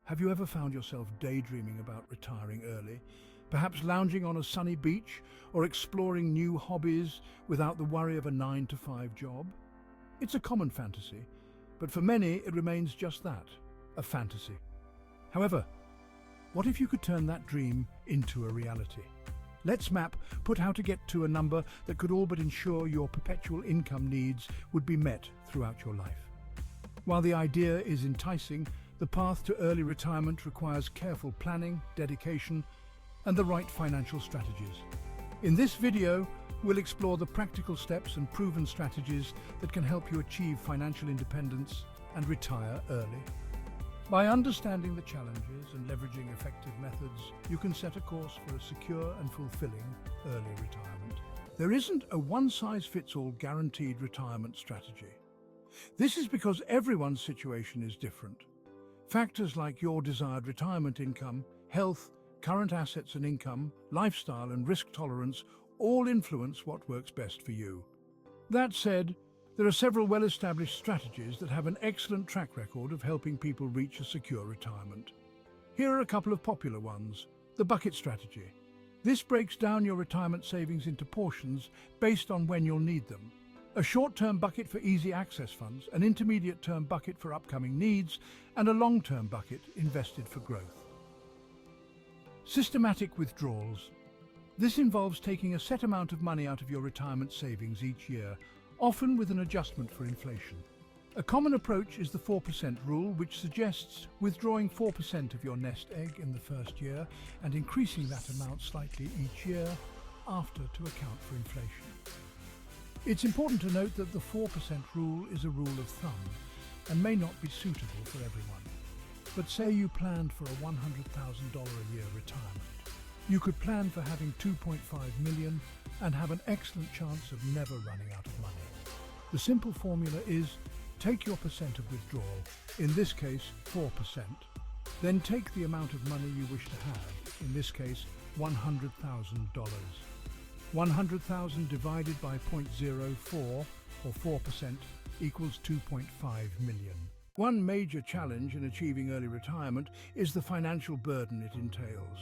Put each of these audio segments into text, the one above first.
Have you ever found yourself daydreaming about retiring early? Perhaps lounging on a sunny beach or exploring new hobbies without the worry of a 9-to-5 job? It's a common fantasy, but for many it remains just that, a fantasy. However, what if you could turn that dream into a reality? Let's put how to get to a number that could all but ensure your perpetual income needs would be met throughout your life. While the idea is enticing, the path to early retirement requires careful planning, dedication, and the right financial strategies. In this video, we'll explore the practical steps and proven strategies that can help you achieve financial independence and retire early. By understanding the challenges and leveraging effective methods, you can set a course for a secure and fulfilling early retirement. There isn't a one-size-fits-all guaranteed retirement strategy. This is because everyone's situation is different. Factors like your desired retirement income, health, current assets and income, lifestyle and risk tolerance all influence what works best for you. That said, there are several well-established strategies that have an excellent track record of helping people reach a secure retirement. Here are a couple of popular ones. The bucket strategy. This breaks down your retirement savings into portions based on when you'll need them. A short-term bucket for easy access funds, an intermediate-term bucket for upcoming needs, and a long-term bucket invested for growth. Systematic withdrawals. This involves taking a set amount of money out of your retirement savings each year, often with an adjustment for inflation. A common approach is the 4% rule, which suggests withdrawing 4% of your nest egg in the first year and increasing that amount slightly each year after to account for inflation. It's important to note that the 4% rule is a rule of thumb and may not be suitable for everyone. But say you planned for a $100,000 a year retirement. You could plan for having $2.5 million and have an excellent chance of never running out of money. The simple formula is take your percent of withdrawal, in this case 4%, then take the amount of money you wish to have, in this case $100,000. 100,000 divided by 0.04 or 4% equals 2.5 million. One major challenge in achieving early retirement is the financial burden it entails.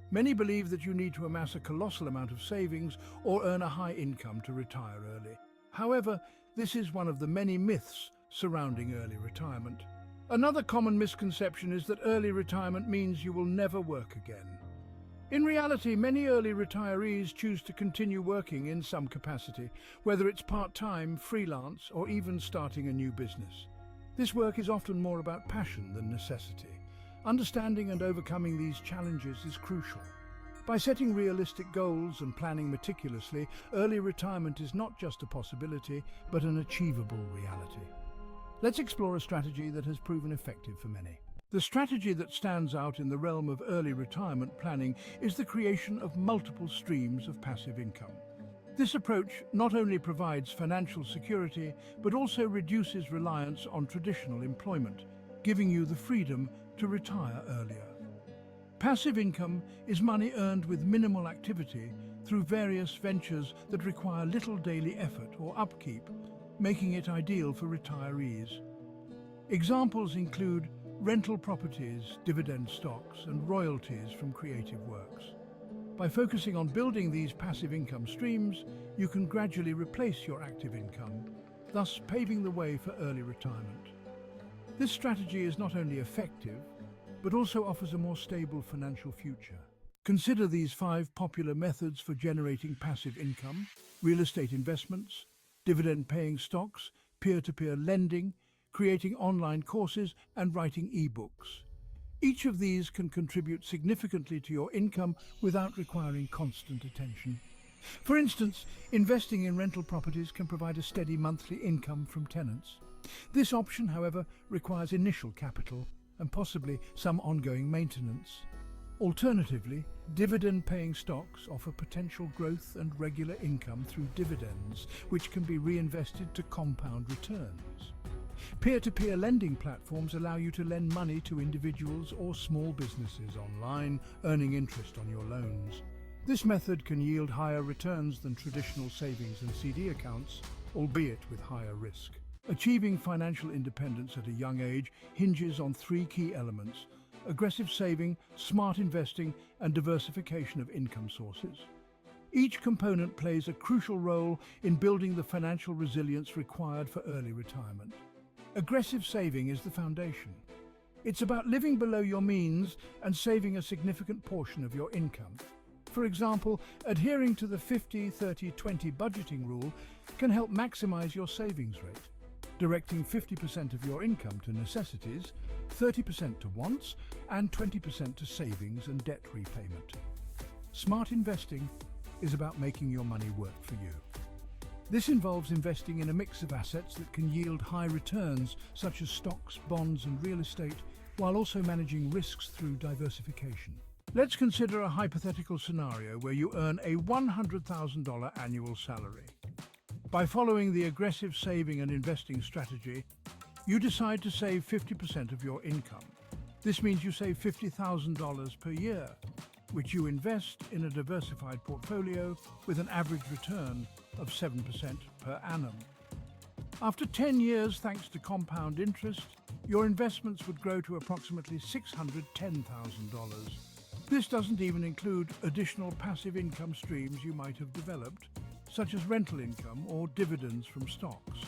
Many believe that you need to amass a colossal amount of savings or earn a high income to retire early. However, this is one of the many myths surrounding early retirement. Another common misconception is that early retirement means you will never work again. In reality, many early retirees choose to continue working in some capacity, whether it's part-time, freelance, or even starting a new business. This work is often more about passion than necessity. Understanding and overcoming these challenges is crucial. By setting realistic goals and planning meticulously, early retirement is not just a possibility, but an achievable reality. Let's explore a strategy that has proven effective for many. The strategy that stands out in the realm of early retirement planning is the creation of multiple streams of passive income. This approach not only provides financial security, but also reduces reliance on traditional employment, giving you the freedom to retire earlier. Passive income is money earned with minimal activity through various ventures that require little daily effort or upkeep, making it ideal for retirees. Examples include rental properties, dividend stocks, and royalties from creative works. By focusing on building these passive income streams, you can gradually replace your active income, thus paving the way for early retirement. This strategy is not only effective, but also offers a more stable financial future. Consider these 5 popular methods for generating passive income: real estate investments, dividend-paying stocks, peer-to-peer lending, creating online courses, and writing e-books. Each of these can contribute significantly to your income without requiring constant attention. For instance, investing in rental properties can provide a steady monthly income from tenants. This option, however, requires initial capital and possibly some ongoing maintenance. Alternatively, dividend-paying stocks offer potential growth and regular income through dividends, which can be reinvested to compound returns. Peer-to-peer lending platforms allow you to lend money to individuals or small businesses online, earning interest on your loans. This method can yield higher returns than traditional savings and CD accounts, albeit with higher risk. Achieving financial independence at a young age hinges on 3 key elements: aggressive saving, smart investing, and diversification of income sources. Each component plays a crucial role in building the financial resilience required for early retirement. Aggressive saving is the foundation. It's about living below your means and saving a significant portion of your income. For example, adhering to the 50-30-20 budgeting rule can help maximize your savings rate, directing 50% of your income to necessities, 30% to wants, and 20% to savings and debt repayment. Smart investing is about making your money work for you. This involves investing in a mix of assets that can yield high returns, such as stocks, bonds, and real estate, while also managing risks through diversification. Let's consider a hypothetical scenario where you earn a $100,000 annual salary. By following the aggressive saving and investing strategy, you decide to save 50% of your income. This means you save $50,000 per year, which you invest in a diversified portfolio with an average return of 7% per annum. After 10 years, thanks to compound interest, your investments would grow to approximately $610,000. This doesn't even include additional passive income streams you might have developed, such as rental income or dividends from stocks.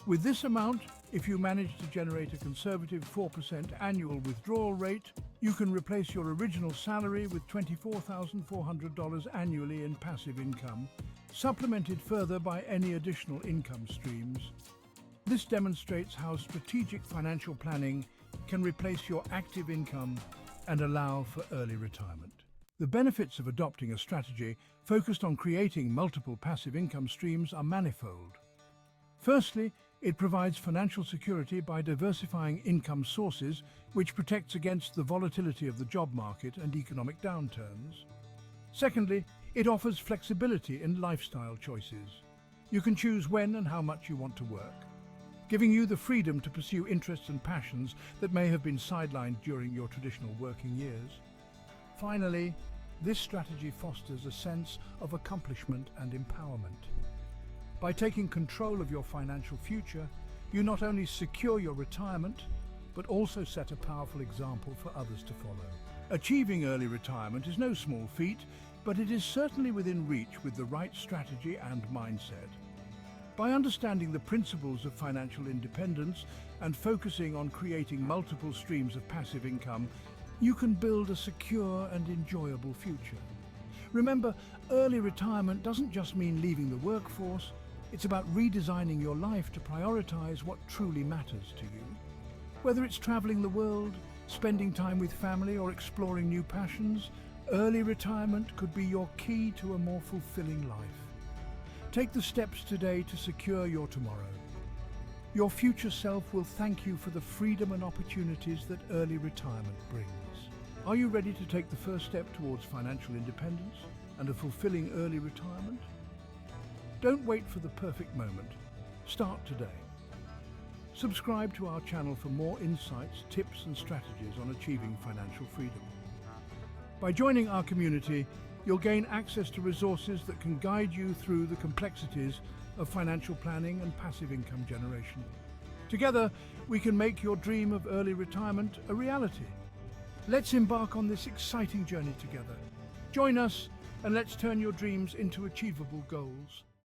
With this amount, if you manage to generate a conservative 4% annual withdrawal rate, you can replace your original salary with $24,400 annually in passive income, supplemented further by any additional income streams. This demonstrates how strategic financial planning can replace your active income and allow for early retirement. The benefits of adopting a strategy focused on creating multiple passive income streams are manifold. Firstly, it provides financial security by diversifying income sources, which protects against the volatility of the job market and economic downturns. Secondly, it offers flexibility in lifestyle choices. You can choose when and how much you want to work, giving you the freedom to pursue interests and passions that may have been sidelined during your traditional working years. Finally, this strategy fosters a sense of accomplishment and empowerment. By taking control of your financial future, you not only secure your retirement, but also set a powerful example for others to follow. Achieving early retirement is no small feat, but it is certainly within reach with the right strategy and mindset. By understanding the principles of financial independence and focusing on creating multiple streams of passive income, you can build a secure and enjoyable future. Remember, early retirement doesn't just mean leaving the workforce, it's about redesigning your life to prioritize what truly matters to you. Whether it's traveling the world, spending time with family, or exploring new passions, early retirement could be your key to a more fulfilling life. Take the steps today to secure your tomorrow. Your future self will thank you for the freedom and opportunities that early retirement brings. Are you ready to take the first step towards financial independence and a fulfilling early retirement? Don't wait for the perfect moment. Start today. Subscribe to our channel for more insights, tips, and strategies on achieving financial freedom. By joining our community, you'll gain access to resources that can guide you through the complexities of financial planning and passive income generation. Together, we can make your dream of early retirement a reality. Let's embark on this exciting journey together. Join us and let's turn your dreams into achievable goals.